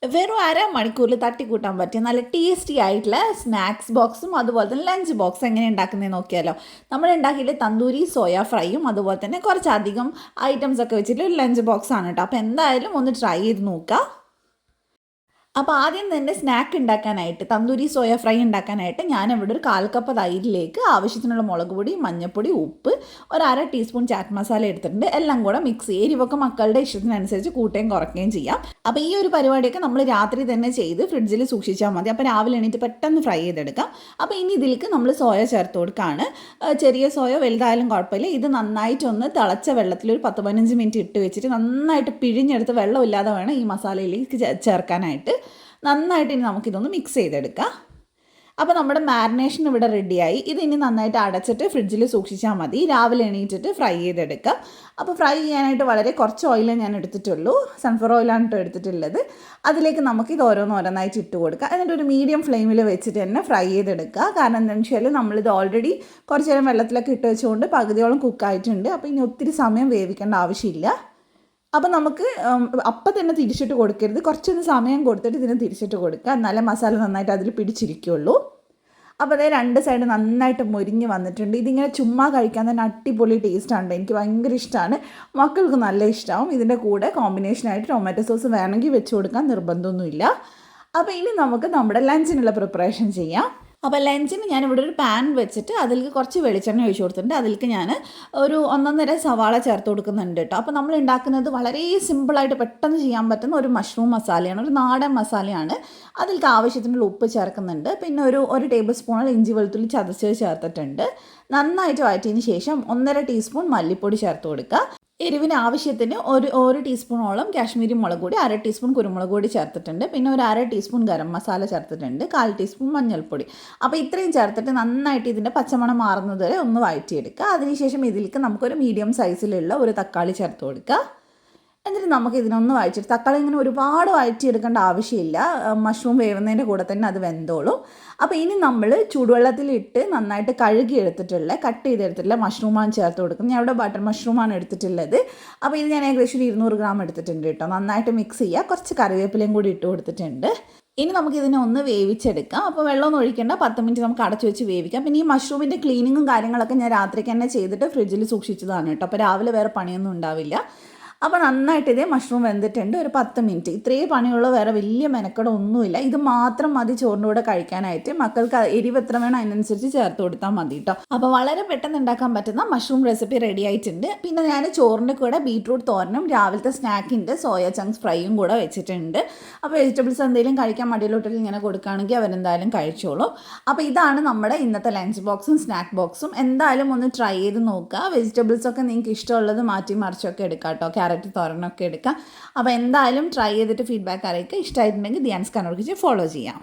വെറും അരമണിക്കൂറിൽ തട്ടിക്കൂട്ടാൻ പറ്റിയ നല്ല ടേസ്റ്റി ആയിട്ടുള്ള സ്നാക്സ് ബോക്സും അതുപോലെ തന്നെ ലഞ്ച് ബോക്സ് എങ്ങനെ ഉണ്ടാക്കുന്നത് നോക്കിയാലോ. നമ്മൾ ഉണ്ടാക്കിയിട്ട് തന്തൂരി സോയ ഫ്രൈയും അതുപോലെ തന്നെ കുറച്ചധികം ഐറ്റംസ് ഒക്കെ വെച്ചിട്ട് ലഞ്ച് ബോക്സ് ആണ് കേട്ടോ. അപ്പോൾ എന്തായാലും ഒന്ന് ട്രൈ ചെയ്ത് നോക്കുക. അപ്പോൾ ആദ്യം തന്നെ സ്നാക്ക് ഉണ്ടാക്കാനായിട്ട് തന്തൂരി സോയ ഫ്രൈ ഉണ്ടാക്കാനായിട്ട് ഞാനിവിടെ ഒരു 1/4 കപ്പ് തൈരിലേക്ക് ആവശ്യത്തിനുള്ള മുളക് പൊടി, മഞ്ഞൾപ്പൊടി, ഉപ്പ്, ഒരു 1/2 ടീസ്പൂൺ ചാറ്റ് മസാല എടുത്തിട്ടുണ്ട്. എല്ലാം കൂടെ മിക്സ് ചെയ്ത് എരിവൊക്കെ മക്കളുടെ ഇഷ്ടത്തിനനുസരിച്ച് കൂട്ടുകയും കുറയ്ക്കുകയും ചെയ്യാം. അപ്പോൾ ഈ ഒരു പരിപാടിയൊക്കെ നമ്മൾ രാത്രി തന്നെ ചെയ്ത് ഫ്രിഡ്ജിൽ സൂക്ഷിച്ചാൽ മതി. അപ്പോൾ രാവിലെ എണീറ്റ് പെട്ടെന്ന് ഫ്രൈ ചെയ്തെടുക്കാം. അപ്പോൾ ഇനി ഇതിലേക്ക് നമ്മൾ സോയ ചേർത്ത് കൊടുക്കുകയാണ്. ചെറിയ സോയ വലുതായാലും കുഴപ്പമില്ല. ഇത് നന്നായിട്ടൊന്ന് തിളച്ച വെള്ളത്തിൽ ഒരു 10-15 മിനിറ്റ് ഇട്ട് വെച്ചിട്ട് നന്നായിട്ട് പിഴിഞ്ഞെടുത്ത് വെള്ളമില്ലാതെ വേണം ഈ മസാലയിലേക്ക് ചേർക്കാനായിട്ട്. നന്നായിട്ട് ഇനി നമുക്കിതൊന്ന് മിക്സ് ചെയ്തെടുക്കാം. അപ്പോൾ നമ്മുടെ മാരിനേഷൻ ഇവിടെ റെഡിയായി. ഇതിനി നന്നായിട്ട് അടച്ചിട്ട് ഫ്രിഡ്ജിൽ സൂക്ഷിച്ചാൽ മതി. രാവിലെ എണീറ്റിട്ട് ഫ്രൈ ചെയ്തെടുക്കാം. അപ്പോൾ ഫ്രൈ ചെയ്യാനായിട്ട് വളരെ കുറച്ച് ഓയിലേ ഞാൻ എടുത്തിട്ടുള്ളൂ. സൺഫ്ലവർ ഓയിലാണ് കേട്ടോ എടുത്തിട്ടുള്ളത്. അതിലേക്ക് നമുക്കിത് ഓരോന്നായിട്ട് ഇട്ട് കൊടുക്കുക. എന്നിട്ട് ഒരു മീഡിയം ഫ്ലെയിമിൽ വെച്ചിട്ട് തന്നെ ഫ്രൈ ചെയ്തെടുക്കുക. കാരണം എന്താണെന്ന് വെച്ചാൽ നമ്മളിത് ഓൾറെഡി കുറച്ച് നേരം വെള്ളത്തിലൊക്കെ ഇട്ട് വെച്ചുകൊണ്ട് പകുതിയോളം കുക്കായിട്ടുണ്ട്. അപ്പോൾ ഇനി ഒത്തിരി സമയം വേവിക്കേണ്ട ആവശ്യമില്ല. അപ്പോൾ നമുക്ക് അപ്പം തന്നെ തിരിച്ചിട്ട് കൊടുക്കരുത്. കുറച്ചൊന്ന് സമയം കൊടുത്തിട്ട് ഇതിന് തിരിച്ചിട്ട് കൊടുക്കുക. എന്നാലേ മസാല നന്നായിട്ട് അതിൽ പിടിച്ചിരിക്കുള്ളൂ. അപ്പോൾ അതേ 2 സൈഡ് നന്നായിട്ട് മൊരിഞ്ഞ് വന്നിട്ടുണ്ട്. ഇതിങ്ങനെ ചുമ്മാ കഴിക്കാൻ തന്നെ അടിപൊളി ടേസ്റ്റാണ്. എനിക്ക് ഭയങ്കര ഇഷ്ടമാണ്. മക്കൾക്ക് നല്ല ഇഷ്ടമാവും. ഇതിൻ്റെ കൂടെ കോമ്പിനേഷനായിട്ട് ടൊമാറ്റോ സോസ് വേണമെങ്കിൽ വെച്ച് കൊടുക്കാൻ നിർബന്ധമൊന്നുമില്ല. അപ്പോൾ ഇനി നമുക്ക് നമ്മുടെ ലഞ്ചിനുള്ള പ്രിപ്പറേഷൻ ചെയ്യാം. അപ്പോൾ ലഞ്ചിന് ഞാനിവിടെ ഒരു പാൻ വെച്ചിട്ട് അതിലേക്ക് കുറച്ച് വെളിച്ചെണ്ണ ഒഴിച്ച് കൊടുത്തിട്ടുണ്ട്. അതിലേക്ക് ഞാൻ ഒരു 1.5 സവാള ചേർത്ത് കൊടുക്കുന്നുണ്ട് കേട്ടോ. അപ്പോൾ നമ്മൾ ഉണ്ടാക്കുന്നത് വളരെ സിമ്പിളായിട്ട് പെട്ടെന്ന് ചെയ്യാൻ പറ്റുന്ന ഒരു മഷ്റൂം മസാലയാണ്, ഒരു നാടൻ മസാലയാണ്. അതിലേക്ക് ആവശ്യത്തിനുള്ള ഉപ്പ് ചേർക്കുന്നുണ്ട്. പിന്നെ ഒരു ടേബിൾ സ്പൂൺ ഇഞ്ചി വെളുത്തുള്ളി ചതച്ച് ചേർത്തിട്ടുണ്ട്. നന്നായിട്ട് വഴറ്റിയതിന് ശേഷം 1.5 ടീസ്പൂൺ മല്ലിപ്പൊടി ചേർത്ത് കൊടുക്കുക. എരിവിന് ആവശ്യത്തിന് ഒരു ടീസ്പൂണോളം കാശ്മീരി മുളക് പൊടി, 1/2 ടീസ്പൂൺ കുരുമുളക് പൊടി ചേർത്തിട്ടുണ്ട്. പിന്നെ ഒരു 1/2 ടീസ്പൂൺ ഗരം മസാല ചേർത്തിട്ടുണ്ട്. 1/4 ടീസ്പൂൺ മഞ്ഞൾപ്പൊടി. അപ്പോൾ ഇത്രയും ചേർത്തിട്ട് നന്നായിട്ട് ഇതിൻ്റെ പച്ചമണം മാറുന്നത് വരെ ഒന്ന് വഴറ്റിയെടുക്കുക. അതിനുശേഷം ഇതിലേക്ക് നമുക്കൊരു മീഡിയം സൈസിലുള്ള ഒരു തക്കാളി ചേർത്ത് കൊടുക്കുക. എന്നിട്ട് നമുക്ക് ഇതിനൊന്ന് വഴറ്റിയിട്ട്, തക്കാളി ഇങ്ങനെ ഒരുപാട് വഴറ്റിയെടുക്കേണ്ട ആവശ്യമില്ല. മഷ്റൂം വേവുന്നതിൻ്റെ കൂടെ തന്നെ അത് വെന്തോളും. അപ്പോൾ ഇനി നമ്മൾ ചൂടുവെള്ളത്തിലിട്ട് നന്നായിട്ട് കഴുകി എടുത്തിട്ടുള്ള കട്ട് ചെയ്തെടുത്തിട്ടുള്ള മഷ്റൂമാണ് ചേർത്ത് കൊടുക്കുന്നത്. ഞാൻ ഇവിടെ ബട്ടർ മഷ്റൂമാണ് എടുത്തിട്ടുള്ളത്. അപ്പോൾ ഇത് ഞാൻ ഏകദേശം 200 ഗ്രാം എടുത്തിട്ടുണ്ട് കേട്ടോ. നന്നായിട്ട് മിക്സ് ചെയ്യുക. കുറച്ച് കറിവേപ്പിലയും കൂടി ഇട്ട് കൊടുത്തിട്ടുണ്ട്. ഇനി നമുക്കിതിനെ ഒന്ന് വേവിച്ചെടുക്കാം. അപ്പോൾ വെള്ളമൊന്നും ഒഴിക്കേണ്ട, 10 മിനിറ്റ് നമുക്ക് അടച്ചു വെച്ച് വേവിക്കാം. പിന്നെ ഈ മഷ്റൂമിൻ്റെ ക്ലീനിങ്ങും കാര്യങ്ങളൊക്കെ ഞാൻ രാത്രിക്ക് തന്നെ ചെയ്തിട്ട് ഫ്രിഡ്ജിൽ സൂക്ഷിച്ചതാണ് കേട്ടോ. അപ്പോൾ രാവിലെ വേറെ പണിയൊന്നും ഉണ്ടാവില്ല. അപ്പോൾ നന്നായിട്ട് ഇതേ മഷ്റൂം വെന്തിട്ടുണ്ട്. ഒരു 10 മിനിറ്റ് ഇത്രയേ പണിയുള്ള, വേറെ വലിയ മെനക്കട ഒന്നുമില്ല. ഇത് മാത്രം മതി ചോറിൻ്റെ കൂടെ കഴിക്കാനായിട്ട്. മക്കൾക്ക് എരിവ് എത്ര വേണം അതിനനുസരിച്ച് ചേർത്ത് കൊടുത്താൽ മതി കേട്ടോ. അപ്പോൾ വളരെ പെട്ടെന്ന് ഉണ്ടാക്കാൻ പറ്റുന്ന മഷ്റൂം റെസിപ്പി റെഡി ആയിട്ടുണ്ട്. പിന്നെ ഞാൻ ചോറിൻ്റെ കൂടെ ബീട്രൂട്ട് തോരനും രാവിലത്തെ സ്നാക്കിൻ്റെ സോയ ചങ്ക്സ് ഫ്രൈയും കൂടെ വെച്ചിട്ടുണ്ട്. അപ്പോൾ വെജിറ്റബിൾസ് എന്തെങ്കിലും കഴിക്കാൻ മടിയിലോട്ടിൽ ഇങ്ങനെ കൊടുക്കുകയാണെങ്കിൽ അവരെന്തായാലും കഴിച്ചോളും. അപ്പോൾ ഇതാണ് നമ്മുടെ ഇന്നത്തെ ലഞ്ച് ബോക്സും സ്നാക്ക് ബോക്സും. എന്തായാലും ഒന്ന് ട്രൈ ചെയ്ത് നോക്കുക. വെജിറ്റബിൾസൊക്കെ നിങ്ങൾക്ക് ഇഷ്ടമുള്ളത് മാറ്റി മറിച്ചൊക്കെ എടുക്കാം കേട്ടോ. ക്യാരറ്റ് തോരനൊക്കെ എടുക്കാം. അപ്പോൾ എന്തായാലും ട്രൈ ചെയ്തിട്ട് ഫീഡ്ബാക്ക് അറിയിക്കുക. ഇഷ്ടമായിട്ടുണ്ടെങ്കിൽ ധ്യാൻസ് കണ്ണൂർ കിച്ചൻ ഫോളോ ചെയ്യാം.